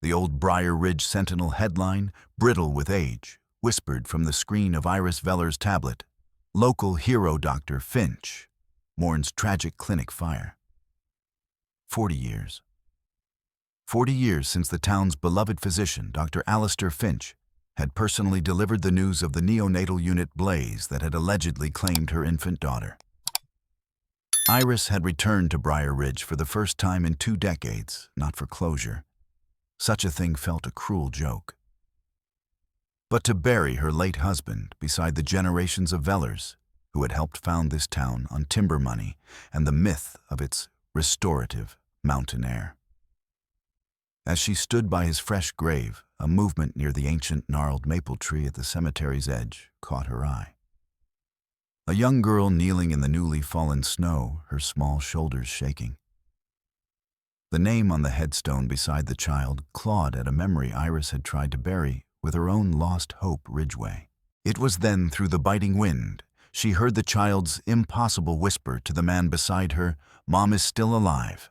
The old Briar Ridge Sentinel headline, brittle with age, whispered from the screen of Iris Veller's tablet. Local hero Dr. Finch mourns tragic clinic fire. 40 years. 40 years since the town's beloved physician, Dr. Alistair Finch, had personally delivered the news of the neonatal unit blaze that had allegedly claimed her infant daughter. Iris had returned to Briar Ridge for the first time in 2 decades, not for closure. Such a thing felt a cruel joke. But to bury her late husband beside the generations of Vellers who had helped found this town on timber money and the myth of its restorative mountain air. As she stood by his fresh grave, a movement near the ancient gnarled maple tree at the cemetery's edge caught her eye. A young girl kneeling in the newly fallen snow, her small shoulders shaking. The name on the headstone beside the child clawed at a memory Iris had tried to bury with her own lost hope Ridgway. It was then, through the biting wind, she heard the child's impossible whisper to the man beside her, "Mom is still alive."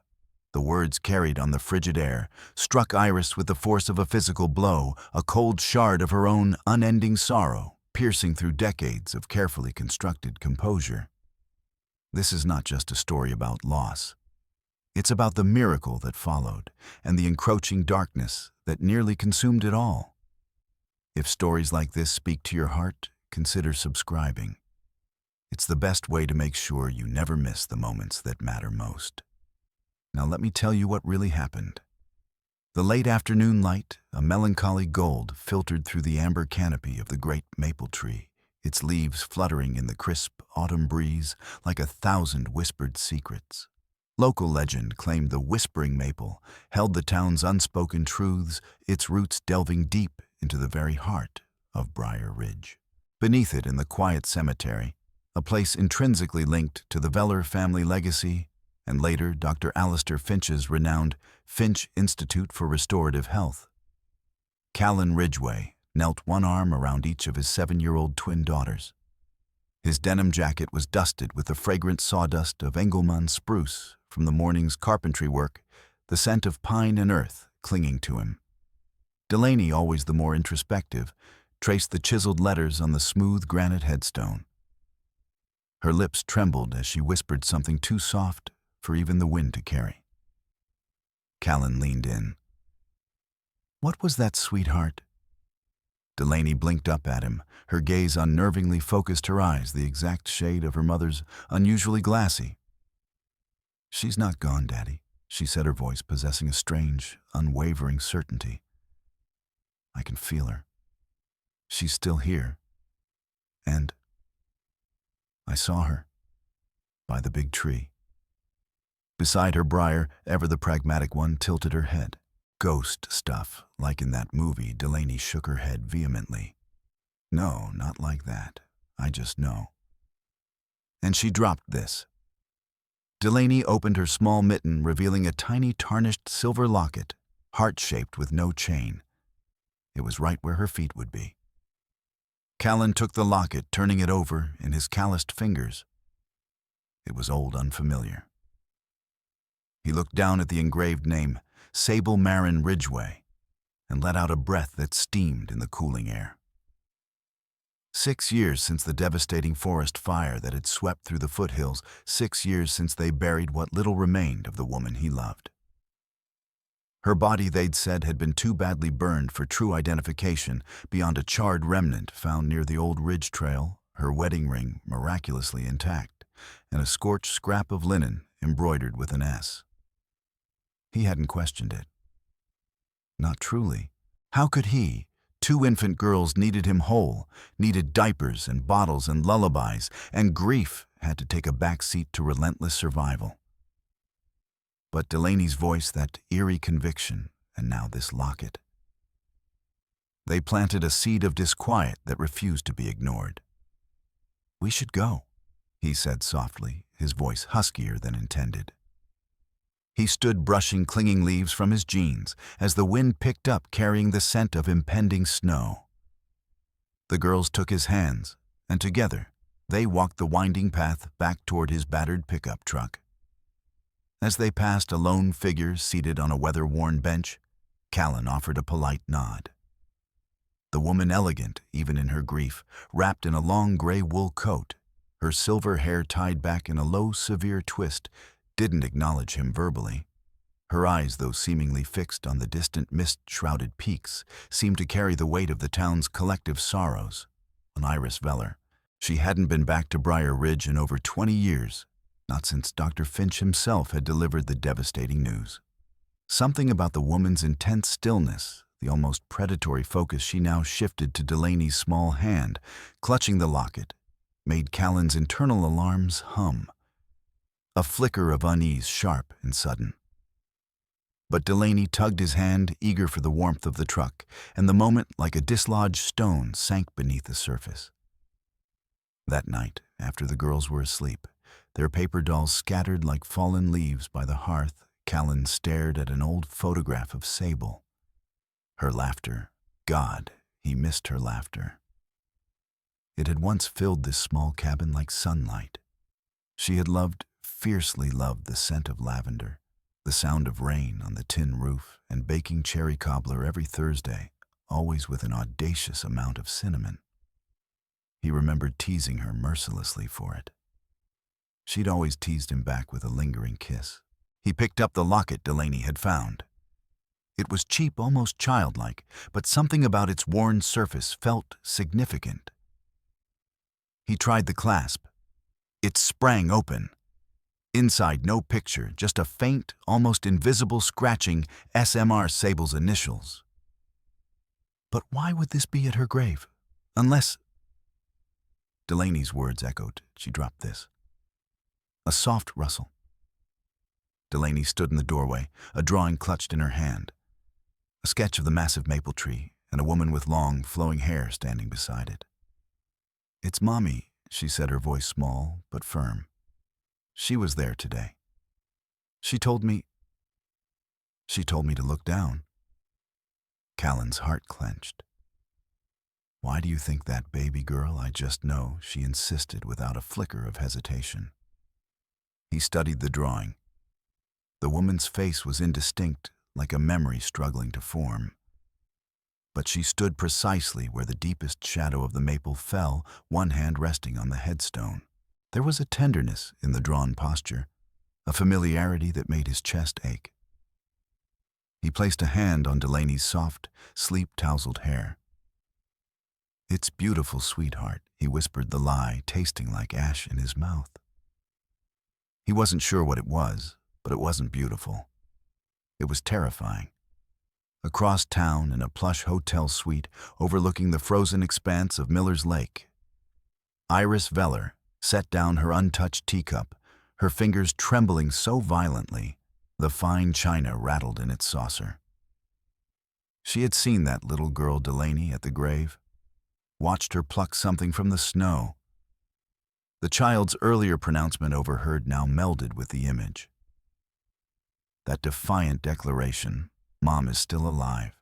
The words carried on the frigid air struck Iris with the force of a physical blow, a cold shard of her own unending sorrow, piercing through decades of carefully constructed composure. This is not just a story about loss. It's about the miracle that followed and the encroaching darkness that nearly consumed it all. If stories like this speak to your heart, consider subscribing. It's the best way to make sure you never miss the moments that matter most. Now let me tell you what really happened. The late afternoon light, a melancholy gold, filtered through the amber canopy of the great maple tree, its leaves fluttering in the crisp autumn breeze like 1,000 whispered secrets. Local legend claimed the whispering maple held the town's unspoken truths, its roots delving deep into the very heart of Briar Ridge. Beneath it, in the quiet cemetery, a place intrinsically linked to the Veller family legacy, and later Dr. Alistair Finch's renowned Finch Institute for Restorative Health, Callan Ridgway knelt one arm around each of his 7-year-old twin daughters. His denim jacket was dusted with the fragrant sawdust of Engelmann spruce from the morning's carpentry work, the scent of pine and earth clinging to him. Delaney, always the more introspective, traced the chiseled letters on the smooth granite headstone. Her lips trembled as she whispered something too soft for even the wind to carry. Callan leaned in. "What was that, sweetheart?" Delaney blinked up at him, her gaze unnervingly focused, her eyes the exact shade of her mother's, unusually glassy. "She's not gone, Daddy," she said, her voice possessing a strange, unwavering certainty. "I can feel her. She's still here. And I saw her by the big tree." Beside her, Briar, ever the pragmatic one, tilted her head. "Ghost stuff, like in that movie." Delaney shook her head vehemently. "No, not like that. I just know." And she dropped this. Delaney opened her small mitten, revealing a tiny tarnished silver locket, heart-shaped with no chain. It was right where her feet would be. Callan took the locket, turning it over in his calloused fingers. It was old, unfamiliar. He looked down at the engraved name, Sable Marin Ridgway, and let out a breath that steamed in the cooling air. 6 years since the devastating forest fire that had swept through the foothills, 6 years since they buried what little remained of the woman he loved. Her body, they'd said, had been too badly burned for true identification beyond a charred remnant found near the old ridge trail, her wedding ring miraculously intact, and a scorched scrap of linen embroidered with an S. He hadn't questioned it. Not truly. How could he? 2 infant girls needed him whole, needed diapers and bottles and lullabies, and grief had to take a back seat to relentless survival. But Delaney's voice, that eerie conviction, and now this locket. They planted a seed of disquiet that refused to be ignored. "We should go," he said softly, his voice huskier than intended. He stood brushing clinging leaves from his jeans as the wind picked up, carrying the scent of impending snow. The girls took his hands, and together they walked the winding path back toward his battered pickup truck. As they passed a lone figure seated on a weather-worn bench, Callan offered a polite nod. The woman, elegant even in her grief, wrapped in a long gray wool coat, her silver hair tied back in a low, severe twist, didn't acknowledge him verbally. Her eyes, though seemingly fixed on the distant mist-shrouded peaks, seemed to carry the weight of the town's collective sorrows. On Iris Veller, she hadn't been back to Briar Ridge in over 20 years, not since Dr. Finch himself had delivered the devastating news. Something about the woman's intense stillness, the almost predatory focus she now shifted to Delaney's small hand, clutching the locket, made Callan's internal alarms hum. A flicker of unease, sharp and sudden. But Delaney tugged his hand, eager for the warmth of the truck, and the moment, like a dislodged stone, sank beneath the surface. That night, after the girls were asleep, their paper dolls scattered like fallen leaves by the hearth, Callan stared at an old photograph of Sable. Her laughter, God, he missed her laughter. It had once filled this small cabin like sunlight. She had fiercely loved the scent of lavender, the sound of rain on the tin roof, and baking cherry cobbler every Thursday, always with an audacious amount of cinnamon. He remembered teasing her mercilessly for it. She'd always teased him back with a lingering kiss. He picked up the locket Delaney had found. It was cheap, almost childlike, but something about its worn surface felt significant. He tried the clasp. It sprang open. Inside, no picture, just a faint, almost invisible scratching SMR Sable's initials. But why would this be at her grave? Unless... Delaney's words echoed. She dropped this. A soft rustle. Delaney stood in the doorway, a drawing clutched in her hand. A sketch of the massive maple tree, and a woman with long, flowing hair standing beside it. "It's Mommy," she said, her voice small but firm. "She was there today. She told me to look down." Callan's heart clenched. "Why do you think that, baby girl? I just know," she insisted without a flicker of hesitation. He studied the drawing. The woman's face was indistinct, like a memory struggling to form. But she stood precisely where the deepest shadow of the maple fell, one hand resting on the headstone. There was a tenderness in the drawn posture, a familiarity that made his chest ache. He placed a hand on Delaney's soft, sleep-tousled hair. "It's beautiful, sweetheart," he whispered, the lie tasting like ash in his mouth. He wasn't sure what it was, but it wasn't beautiful. It was terrifying. Across town, in a plush hotel suite overlooking the frozen expanse of Miller's Lake, Iris Veller set down her untouched teacup, her fingers trembling so violently the fine china rattled in its saucer. She had seen that little girl Delaney at the grave, watched her pluck something from the snow. The child's earlier pronouncement overheard now melded with the image. That defiant declaration, "Mom is still alive,"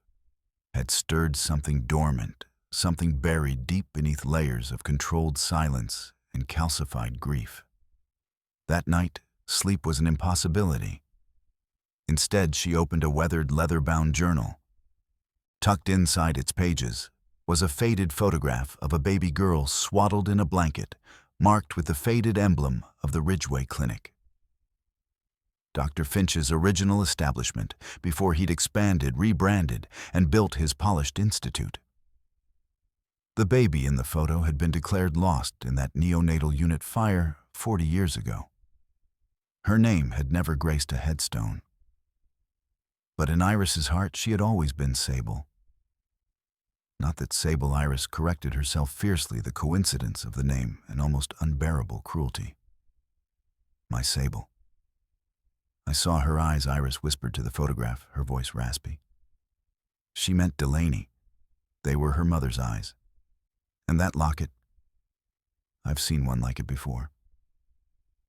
had stirred something dormant, something buried deep beneath layers of controlled silence and calcified grief. That night, sleep was an impossibility. Instead, she opened a weathered leather-bound journal. Tucked inside its pages was a faded photograph of a baby girl swaddled in a blanket, marked with the faded emblem of the Ridgeway Clinic. Dr. Finch's original establishment, before he'd expanded, rebranded, and built his polished institute. The baby in the photo had been declared lost in that neonatal unit fire 40 years ago. Her name had never graced a headstone. But in Iris's heart, she had always been Sable. Not that Sable Iris corrected herself fiercely, the coincidence of the name, an almost unbearable cruelty. "My Sable." "I saw her eyes," Iris whispered to the photograph, her voice raspy. She meant Delaney. They were her mother's eyes. And that locket, I've seen one like it before.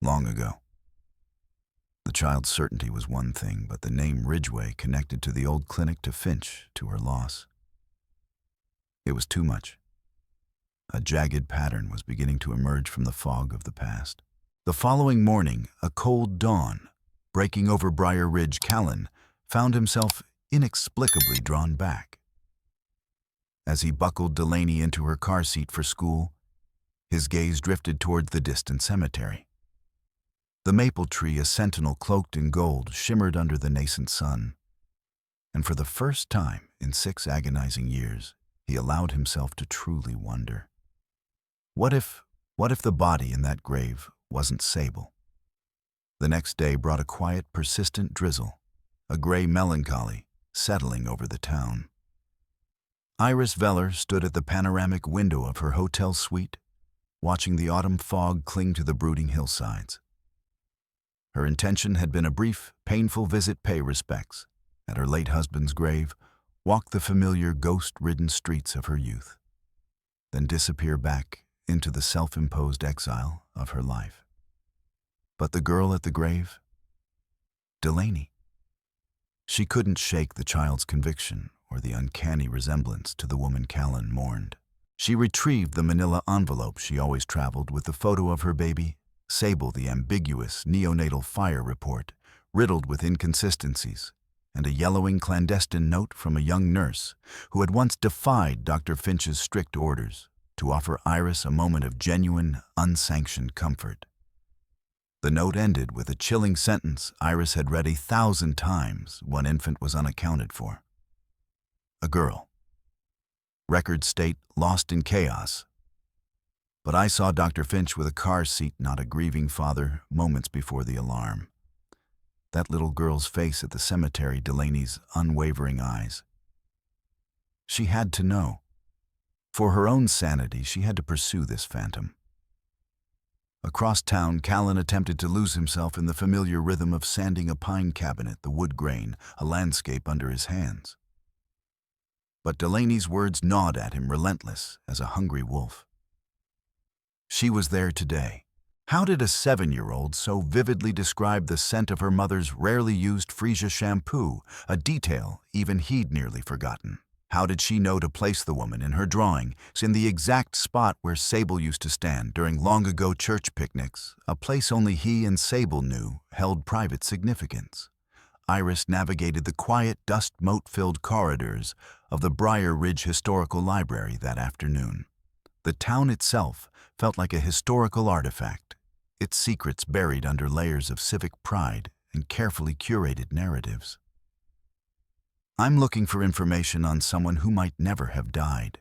Long ago. The child's certainty was one thing, but the name Ridgeway connected to the old clinic, to Finch, to her loss. It was too much. A jagged pattern was beginning to emerge from the fog of the past. The following morning, a cold dawn, breaking over Briar Ridge, Callan found himself inexplicably drawn back. As he buckled Delaney into her car seat for school, his gaze drifted toward the distant cemetery. The maple tree, a sentinel cloaked in gold, shimmered under the nascent sun, and for the first time in 6 agonizing years, he allowed himself to truly wonder. What if the body in that grave wasn't Sable? The next day brought a quiet, persistent drizzle, a gray melancholy settling over the town. Iris Veller stood at the panoramic window of her hotel suite, watching the autumn fog cling to the brooding hillsides. Her intention had been a brief, painful visit, pay respects at her late husband's grave, walk the familiar ghost-ridden streets of her youth, then disappear back into the self-imposed exile of her life. But the girl at the grave? Delaney. She couldn't shake the child's conviction or the uncanny resemblance to the woman Callan mourned. She retrieved the manila envelope she always traveled with the photo of her baby, Sable, the ambiguous neonatal fire report, riddled with inconsistencies, and a yellowing clandestine note from a young nurse who had once defied Dr. Finch's strict orders to offer Iris a moment of genuine, unsanctioned comfort. The note ended with a chilling sentence Iris had read 1,000 times. One infant was unaccounted for. A girl. Records state lost in chaos. But I saw Dr. Finch with a car seat, not a grieving father, moments before the alarm. That little girl's face at the cemetery, Delaney's unwavering eyes. She had to know. For her own sanity, she had to pursue this phantom. Across town, Callan attempted to lose himself in the familiar rhythm of sanding a pine cabinet, the wood grain, a landscape under his hands. But Delaney's words gnawed at him, relentless as a hungry wolf. She was there today. How did a 7-year-old so vividly describe the scent of her mother's rarely used freesia shampoo, a detail even he'd nearly forgotten? How did she know to place the woman in her drawing in the exact spot where Sable used to stand during long-ago church picnics, a place only he and Sable knew held private significance? Iris navigated the quiet, dust-mote-filled corridors of the Briar Ridge Historical Library that afternoon. The town itself felt like a historical artifact, its secrets buried under layers of civic pride and carefully curated narratives. "I'm looking for information on someone who might never have died,"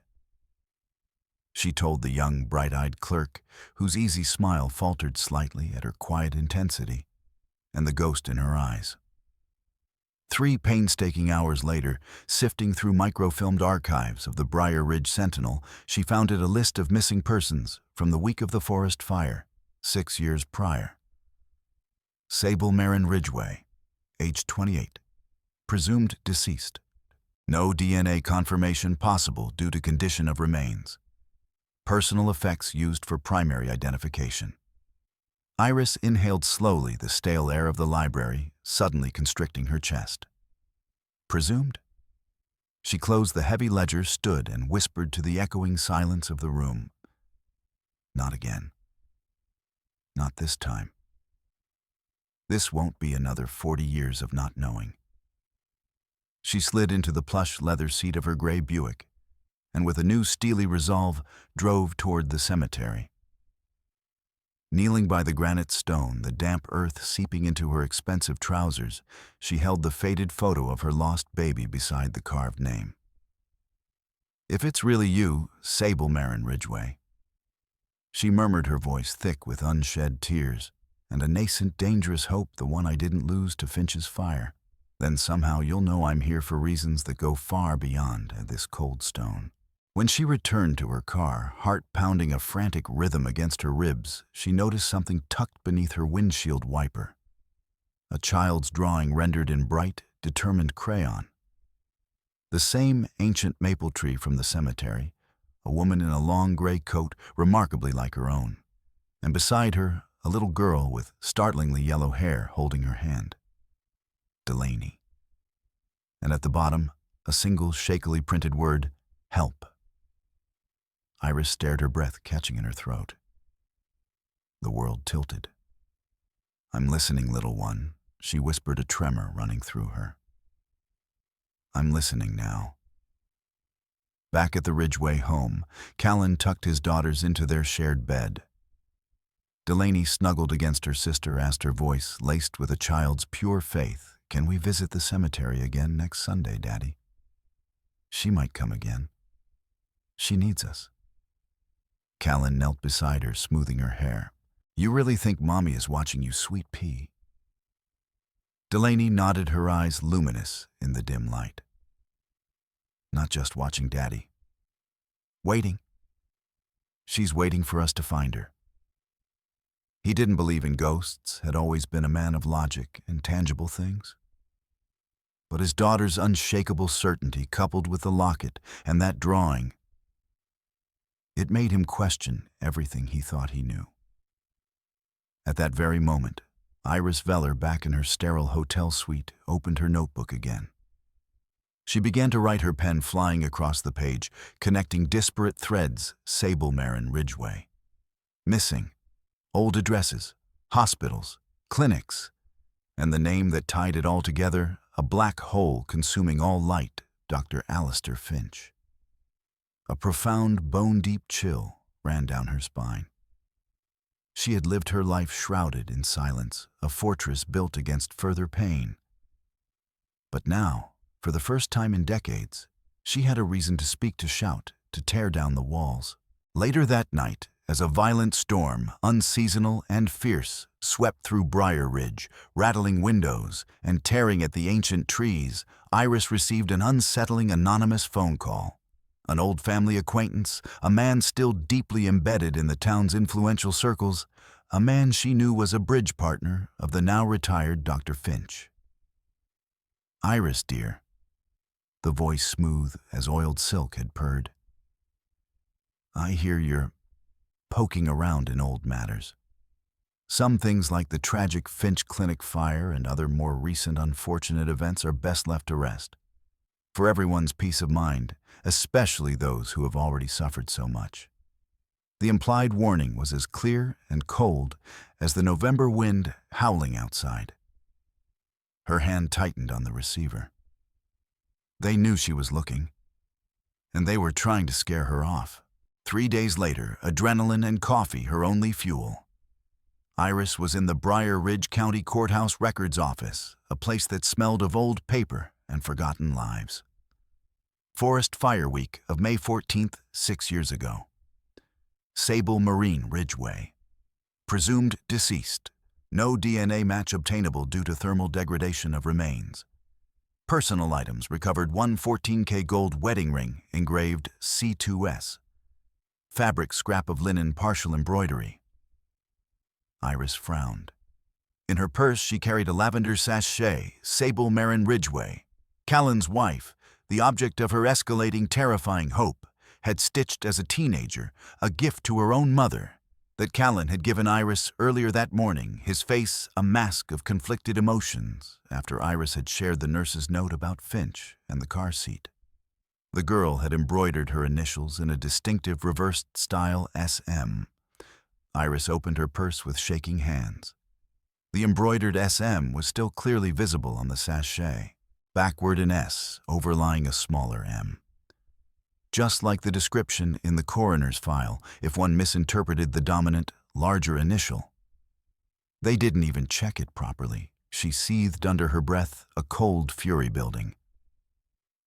she told the young, bright-eyed clerk, whose easy smile faltered slightly at her quiet intensity and the ghost in her eyes. 3 painstaking hours later, sifting through microfilmed archives of the Briar Ridge Sentinel, she found a list of missing persons from the week of the forest fire, 6 years prior. Sable Marin Ridgway, age 28, presumed deceased. No DNA confirmation possible due to condition of remains. Personal effects used for primary identification. Iris inhaled slowly the stale air of the library, suddenly constricting her chest. Presumed? She closed the heavy ledger, stood, and whispered to the echoing silence of the room. Not again. Not this time. This won't be another 40 years of not knowing. She slid into the plush leather seat of her gray Buick, and with a new steely resolve, drove toward the cemetery. Kneeling by the granite stone, the damp earth seeping into her expensive trousers, she held the faded photo of her lost baby beside the carved name. "If it's really you, Sable Marin Ridgway," she murmured, her voice thick with unshed tears and a nascent, dangerous hope, the one I didn't lose to Finch's fire, "then somehow you'll know I'm here for reasons that go far beyond this cold stone." When she returned to her car, heart pounding a frantic rhythm against her ribs, she noticed something tucked beneath her windshield wiper. A child's drawing rendered in bright, determined crayon. The same ancient maple tree from the cemetery, a woman in a long gray coat remarkably like her own, and beside her, a little girl with startlingly yellow hair holding her hand. Delaney. And at the bottom, a single shakily printed word, "Help." Iris stared, her breath catching in her throat. The world tilted. "I'm listening, little one," she whispered, a tremor running through her. I'm listening now. Back at the Ridgway home, Callan tucked his daughters into their shared bed. Delaney snuggled against her sister, asked her voice laced with a child's pure faith, "Can we visit the cemetery again next Sunday, Daddy? She might come again. She needs us." Callan knelt beside her, smoothing her hair. "You really think Mommy is watching you, sweet pea?" Delaney nodded, her eyes luminous in the dim light. "Not just watching Daddy. Waiting. She's waiting for us to find her." He didn't believe in ghosts, had always been a man of logic and tangible things. But his daughter's unshakable certainty, coupled with the locket and that drawing, it made him question everything he thought he knew. At that very moment, Iris Veller, back in her sterile hotel suite, opened her notebook again. She began to write, her pen flying across the page, connecting disparate threads. Sable Marin Ridgway. Missing. Old addresses, hospitals, clinics, and the name that tied it all together, a black hole consuming all light, Dr. Alistair Finch. A profound, bone-deep chill ran down her spine. She had lived her life shrouded in silence, a fortress built against further pain. But now, for the first time in decades, she had a reason to speak, to shout, to tear down the walls. Later that night, as a violent storm, unseasonal and fierce, swept through Briar Ridge, rattling windows and tearing at the ancient trees, Iris received an unsettling anonymous phone call. An old family acquaintance, a man still deeply embedded in the town's influential circles, a man she knew was a bridge partner of the now-retired Dr. Finch. "Iris, dear," the voice smooth as oiled silk had purred. "I hear you're poking around in old matters. Some things, like the tragic Finch Clinic fire and other more recent unfortunate events, are best left to rest. For everyone's peace of mind, especially those who have already suffered so much." The implied warning was as clear and cold as the November wind howling outside. Her hand tightened on the receiver. They knew she was looking, and they were trying to scare her off. 3 days later, adrenaline and coffee her only fuel. Iris was in the Briar Ridge County Courthouse Records Office, a place that smelled of old paper and forgotten lives. Forest Fire Week of May 14th, 6 years ago. Sable Marin Ridgway. Presumed deceased. No DNA match obtainable due to thermal degradation of remains. Personal items recovered: 1 14K gold wedding ring engraved C2S. Fabric scrap of linen, partial embroidery. Iris frowned. In her purse she carried a lavender sachet, Sable Marin Ridgway. Callan's wife, the object of her escalating, terrifying hope, had stitched as a teenager a gift to her own mother that Callan had given Iris earlier that morning, his face a mask of conflicted emotions after Iris had shared the nurse's note about Finch and the car seat. The girl had embroidered her initials in a distinctive reversed style SM. Iris opened her purse with shaking hands. The embroidered SM was still clearly visible on the sachet, backward an S overlying a smaller M. Just like the description in the coroner's file if one misinterpreted the dominant, larger initial. They didn't even check it properly. She seethed under her breath, a cold fury building.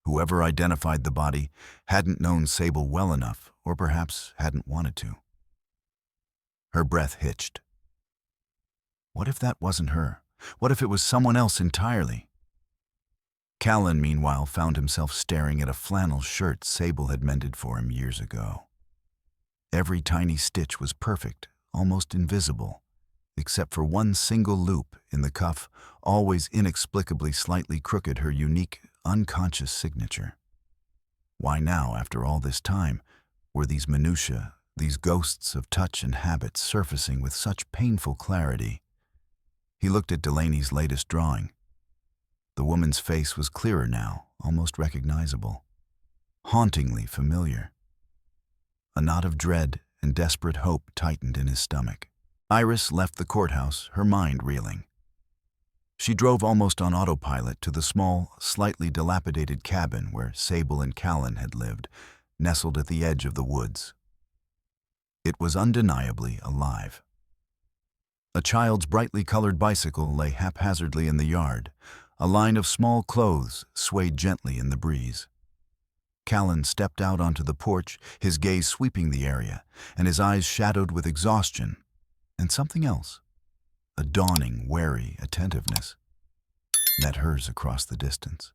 Whoever identified the body hadn't known Sable well enough, or perhaps hadn't wanted to. Her breath hitched. What if that wasn't her? What if it was someone else entirely? Callan, meanwhile, found himself staring at a flannel shirt Sable had mended for him years ago. Every tiny stitch was perfect, almost invisible, except for one single loop in the cuff, always inexplicably slightly crooked, her unique, unconscious signature. Why now, after all this time, were these minutiae, these ghosts of touch and habit, surfacing with such painful clarity? He looked at Delaney's latest drawing. The woman's face was clearer now, almost recognizable, hauntingly familiar. A knot of dread and desperate hope tightened in his stomach. Iris left the courthouse, her mind reeling. She drove almost on autopilot to the small, slightly dilapidated cabin where Sable and Callan had lived, nestled at the edge of the woods. It was undeniably alive. A child's brightly colored bicycle lay haphazardly in the yard. A line of small clothes swayed gently in the breeze. Callan stepped out onto the porch, his gaze sweeping the area, and his eyes shadowed with exhaustion and something else. A dawning, wary attentiveness met hers across the distance.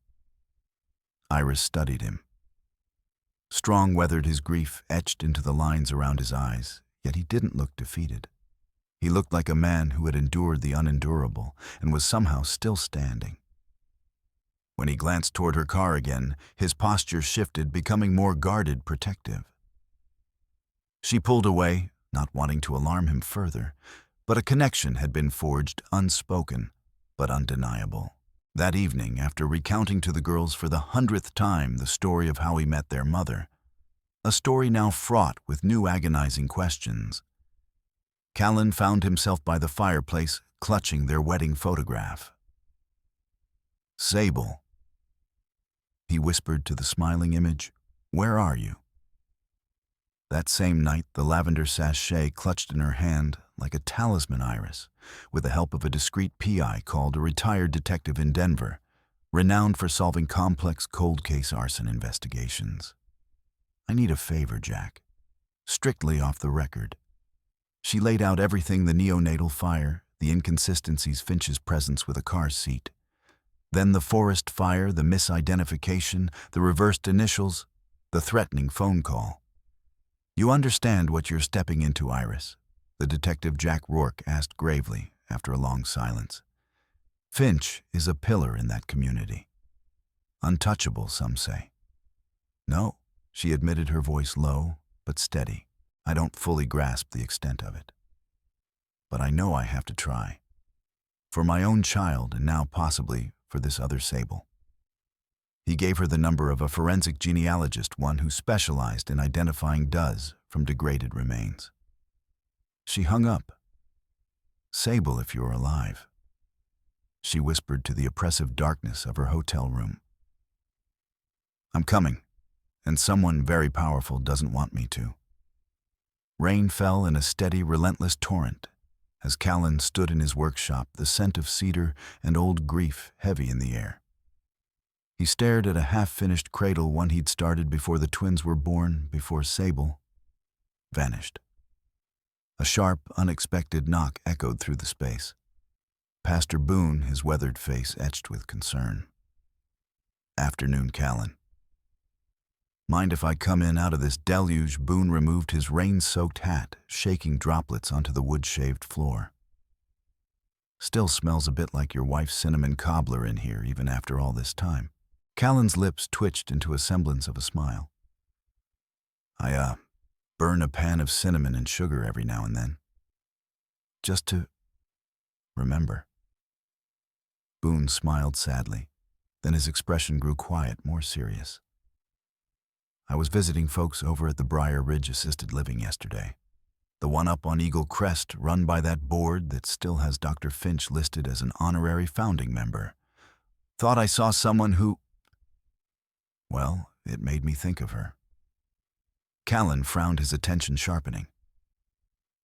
Iris studied him. Strong weathered his grief etched into the lines around his eyes, yet he didn't look defeated. He looked like a man who had endured the unendurable and was somehow still standing. When he glanced toward her car again, his posture shifted, becoming more guarded, protective. She pulled away, not wanting to alarm him further, but a connection had been forged, unspoken, but undeniable. That evening, after recounting to the girls for the 100th time the story of how he met their mother, a story now fraught with new agonizing questions, Callan found himself by the fireplace, clutching their wedding photograph. "Sable," he whispered to the smiling image, "where are you?" That same night, the lavender sachet clutched in her hand like a talisman Iris, with the help of a discreet PI called a retired detective in Denver, renowned for solving complex cold case arson investigations. "I need a favor, Jack. Strictly off the record." She laid out everything: the neonatal fire, the inconsistencies, Finch's presence with a car seat. Then the forest fire, the misidentification, the reversed initials, the threatening phone call. "You understand what you're stepping into, Iris?" the detective Jack Rourke asked gravely after a long silence. "Finch is a pillar in that community. Untouchable, some say." "No," she admitted, her voice low but steady. "I don't fully grasp the extent of it. But I know I have to try. For my own child, and now possibly for this other Sable." He gave her the number of a forensic genealogist, one who specialized in identifying does from degraded remains. She hung up. "Sable, if you're alive," she whispered to the oppressive darkness of her hotel room. "I'm coming, and someone very powerful doesn't want me to." Rain fell in a steady, relentless torrent as Callan stood in his workshop, the scent of cedar and old grief heavy in the air. He stared at a half-finished cradle, one he'd started before the twins were born, before Sable vanished. A sharp, unexpected knock echoed through the space. Pastor Boone, his weathered face etched with concern. "Afternoon, Callan." "Mind if I come in out of this deluge?" Boone removed his rain-soaked hat, shaking droplets onto the wood-shaved floor. "Still smells a bit like your wife's cinnamon cobbler in here, even after all this time." Callan's lips twitched into a semblance of a smile. I burn a pan of cinnamon and sugar every now and then. Just to remember." Boone smiled sadly. Then his expression grew quiet, more serious. "I was visiting folks over at the Briar Ridge Assisted Living yesterday. The one up on Eagle Crest, run by that board that still has Dr. Finch listed as an honorary founding member. Thought I saw someone who... Well, it made me think of her." Callan frowned, his attention sharpening.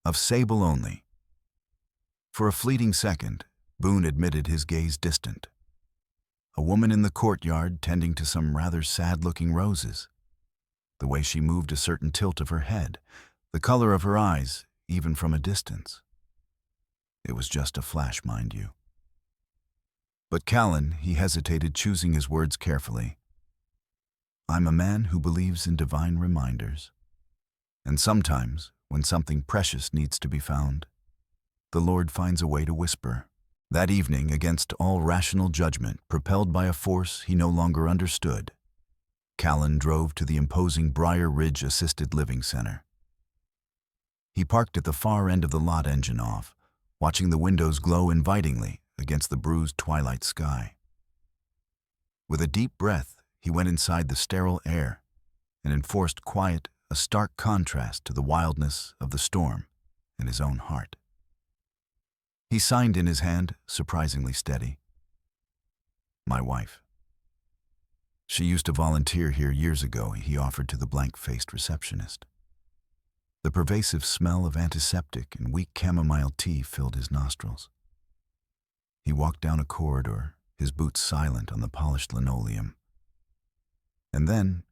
"Of Sable only." For a fleeting second, Boone admitted, his gaze distant. A woman in the courtyard tending to some rather sad-looking roses. The way she moved, a certain tilt of her head, the color of her eyes, even from a distance. It was just a flash, mind you. But Callan, he hesitated, choosing his words carefully. "I'm a man who believes in divine reminders. And sometimes, when something precious needs to be found, the Lord finds a way to whisper." That evening, against all rational judgment, propelled by a force he no longer understood, Callan drove to the imposing Briar Ridge Assisted Living Center. He parked at the far end of the lot, engine off, watching the windows glow invitingly against the bruised twilight sky. With a deep breath, he went inside the sterile air, an enforced quiet, a stark contrast to the wildness of the storm in his own heart. He signed in his hand, surprisingly steady, My wife. She used to volunteer here years ago, he offered to the blank-faced receptionist. The pervasive smell of antiseptic and weak chamomile tea filled his nostrils. He walked down a corridor, his boots silent on the polished linoleum. And then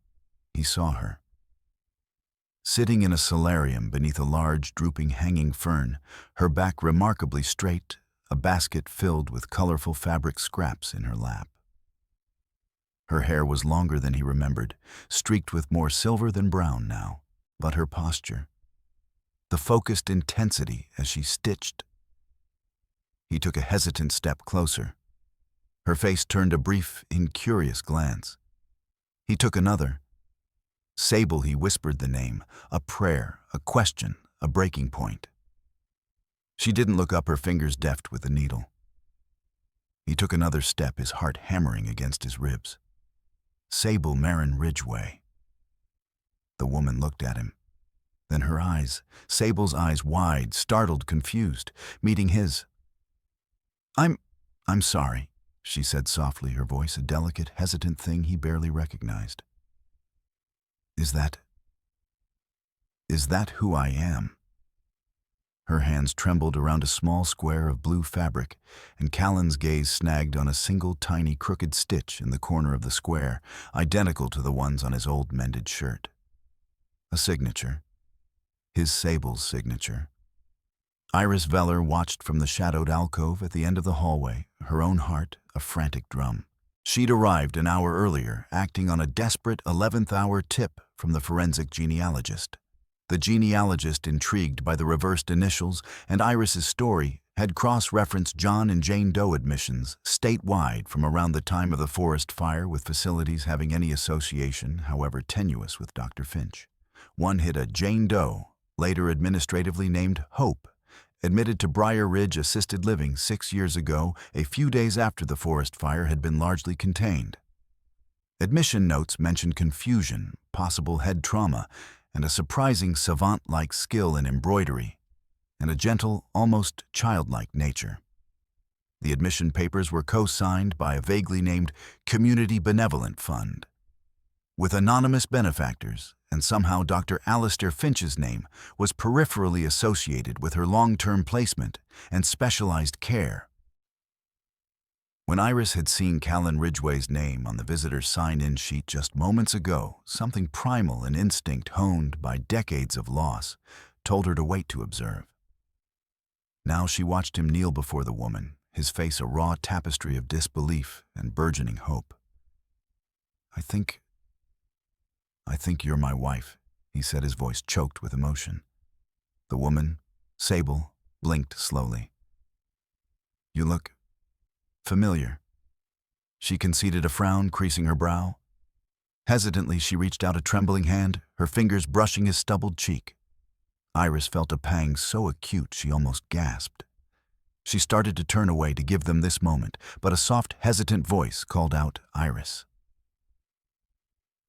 he saw her. Sitting in a solarium beneath a large, drooping hanging fern, her back remarkably straight, a basket filled with colorful fabric scraps in her lap. Her hair was longer than he remembered, streaked with more silver than brown now, but her posture, the focused intensity as she stitched. He took a hesitant step closer. Her face turned a brief, incurious glance. He took another. Sable, he whispered the name, a prayer, a question, a breaking point. She didn't look up, her fingers deft with the needle. He took another step, his heart hammering against his ribs. Sable Marin Ridgway. The woman looked at him. Then her eyes, Sable's eyes wide, startled, confused, meeting his. I'm sorry, she said softly, her voice a delicate, hesitant thing he barely recognized. Is that who I am? Her hands trembled around a small square of blue fabric, and Callan's gaze snagged on a single tiny crooked stitch in the corner of the square, identical to the ones on his old mended shirt. A signature. His Sable's signature. Iris Veller watched from the shadowed alcove at the end of the hallway, her own heart a frantic drum. She'd arrived an hour earlier, acting on a desperate 11th-hour tip from the forensic genealogist. The genealogist, intrigued by the reversed initials and Iris's story, had cross-referenced John and Jane Doe admissions statewide from around the time of the forest fire with facilities having any association, however tenuous, with Dr. Finch. One hit a Jane Doe, later administratively named Hope, admitted to Briar Ridge Assisted Living 6 years ago, a few days after the forest fire had been largely contained. Admission notes mentioned confusion, possible head trauma, and a surprising savant-like skill in embroidery, and a gentle, almost childlike nature. The admission papers were co-signed by a vaguely named Community Benevolent Fund. With anonymous benefactors, and somehow Dr. Alistair Finch's name was peripherally associated with her long-term placement and specialized care. When Iris had seen Callan Ridgway's name on the visitor's sign-in sheet just moments ago, something primal and instinct honed by decades of loss told her to wait to observe. Now she watched him kneel before the woman, his face a raw tapestry of disbelief and burgeoning hope. I think you're my wife, he said, his voice choked with emotion. The woman, Sable, blinked slowly. You look familiar. She conceded a frown, creasing her brow. Hesitantly, she reached out a trembling hand, her fingers brushing his stubbled cheek. Iris felt a pang so acute she almost gasped. She started to turn away to give them this moment, but a soft, hesitant voice called out, Iris.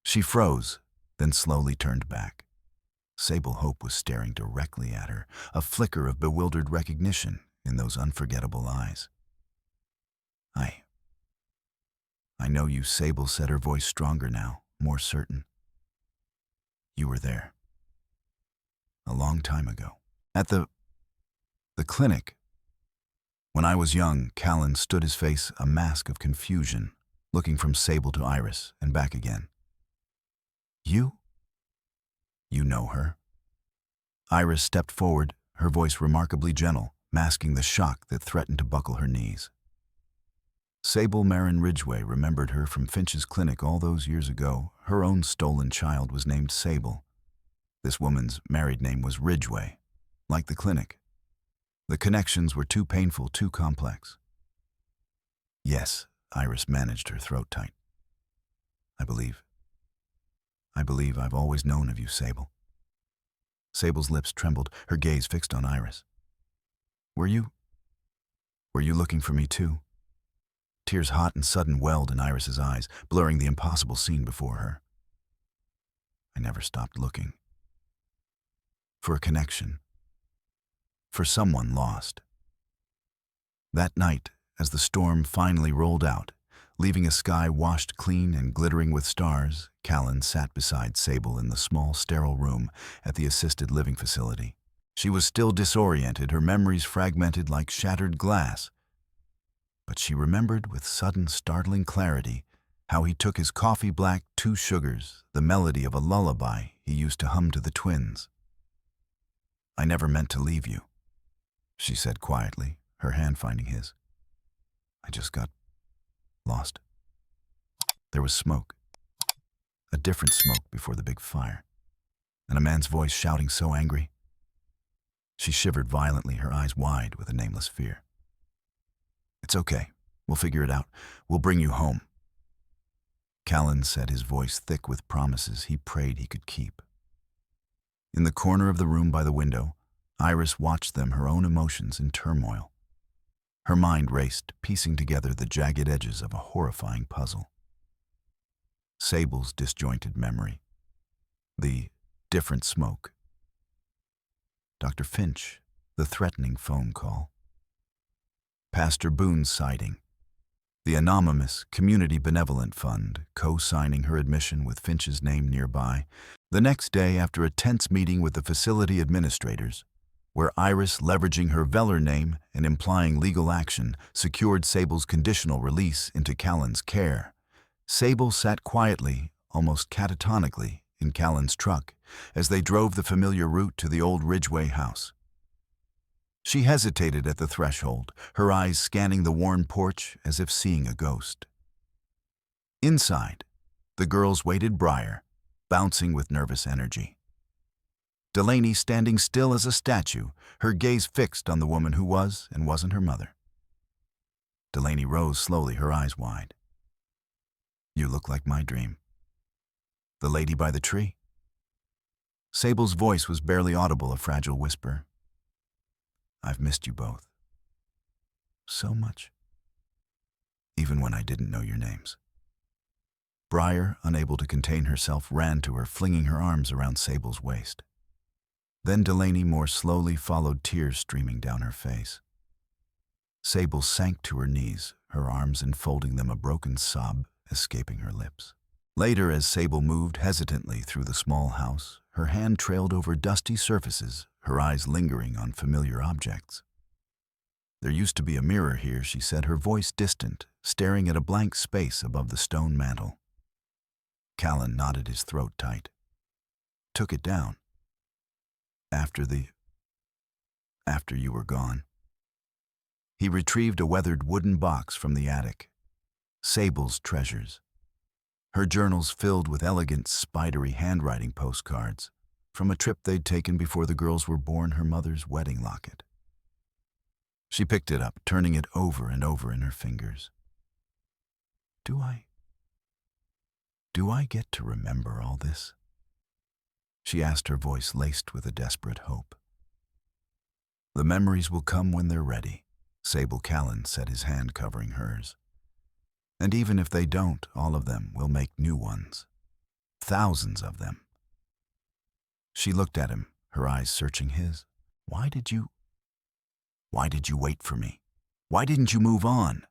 She froze, then slowly turned back. Sable Hope was staring directly at her, a flicker of bewildered recognition in those unforgettable eyes. I know you, Sable said, her voice stronger now, more certain. You were there. A long time ago. At the clinic. When I was young, Callan stood, his face a mask of confusion, looking from Sable to Iris and back again. You know her? Iris stepped forward, her voice remarkably gentle, masking the shock that threatened to buckle her knees. Sable Marin Ridgway remembered her from Finch's clinic all those years ago. Her own stolen child was named Sable. This woman's married name was Ridgway, like the clinic. The connections were too painful, too complex. Yes, Iris managed her throat tight. I believe I've always known of you, Sable. Sable's lips trembled, her gaze fixed on Iris. Were you looking for me too? Tears hot and sudden welled in Iris's eyes, blurring the impossible scene before her. I never stopped looking. For a connection. For someone lost. That night, as the storm finally rolled out, Leaving a sky washed clean and glittering with stars, Callan sat beside Sable in the small, sterile room at the assisted living facility. She was still disoriented, her memories fragmented like shattered glass. But she remembered with sudden, startling clarity how he took his coffee black 2 sugars, the melody of a lullaby he used to hum to the twins. "I never meant to leave you," she said quietly, her hand finding his. "I just got lost." There was smoke, a different smoke before the big fire, and a man's voice shouting so angry. She shivered violently, her eyes wide with a nameless fear. "It's okay. We'll figure it out. We'll bring you home." Callan said, his voice thick with promises he prayed he could keep. In the corner of the room by the window, Iris watched them, her own emotions in turmoil. Her mind raced, piecing together the jagged edges of a horrifying puzzle. Sable's disjointed memory, the different smoke, Dr. Finch, the threatening phone call, Pastor Boone's sighting, the anonymous Community Benevolent Fund co-signing her admission with Finch's name nearby. The next day, after a tense meeting with the facility administrators, where Iris, leveraging her Veller name and implying legal action, secured Sable's conditional release into Callan's care, Sable sat quietly, almost catatonically, in Callan's truck as they drove the familiar route to the old Ridgeway house. She hesitated at the threshold, her eyes scanning the worn porch as if seeing a ghost. Inside, the girls waited Briar, bouncing with nervous energy. Delaney standing still as a statue, her gaze fixed on the woman who was and wasn't her mother. Delaney rose slowly, her eyes wide. "You look like my dream. The lady by the tree." Sable's voice was barely audible, a fragile whisper. "I've missed you both. So much. Even when I didn't know your names." Briar, unable to contain herself, ran to her, flinging her arms around Sable's waist. Then Delaney more slowly followed, tears streaming down her face. Sable sank to her knees, her arms enfolding them, a broken sob escaping her lips. Later, as Sable moved hesitantly through the small house, her hand trailed over dusty surfaces, her eyes lingering on familiar objects. "There used to be a mirror here," she said, her voice distant, staring at a blank space above the stone mantel. Callan knotted his throat tight. "Took it down. After you were gone." He retrieved a weathered wooden box from the attic. Sable's treasures. Her journals filled with elegant, spidery handwriting postcards from a trip they'd taken before the girls were born, her mother's wedding locket. She picked it up, turning it over and over in her fingers. Do I get to remember all this?" she asked, her voice laced with a desperate hope. "The memories will come when they're ready," Sable Callan said, his hand covering hers. "And even if they don't, all of them will make new ones. Thousands of them." She looked at him, her eyes searching his. Why did you wait for me? Why didn't you move on?"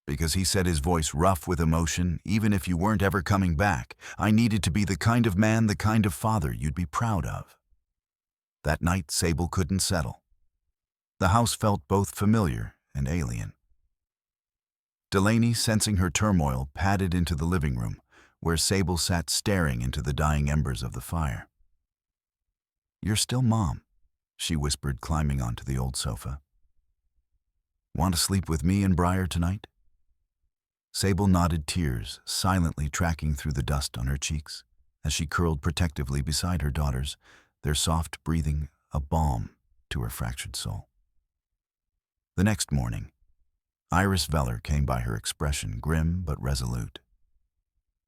"Because," he said, his voice rough with emotion, "even if you weren't ever coming back, I needed to be the kind of man, the kind of father you'd be proud of." That night, Sable couldn't settle. The house felt both familiar and alien. Delaney, sensing her turmoil, padded into the living room, where Sable sat staring into the dying embers of the fire. "You're still Mom," she whispered, climbing onto the old sofa. "Want to sleep with me and Briar tonight?" Sable nodded, tears silently tracking through the dust on her cheeks as she curled protectively beside her daughters, their soft breathing a balm to her fractured soul. The next morning, Iris Veller came by, her expression grim but resolute.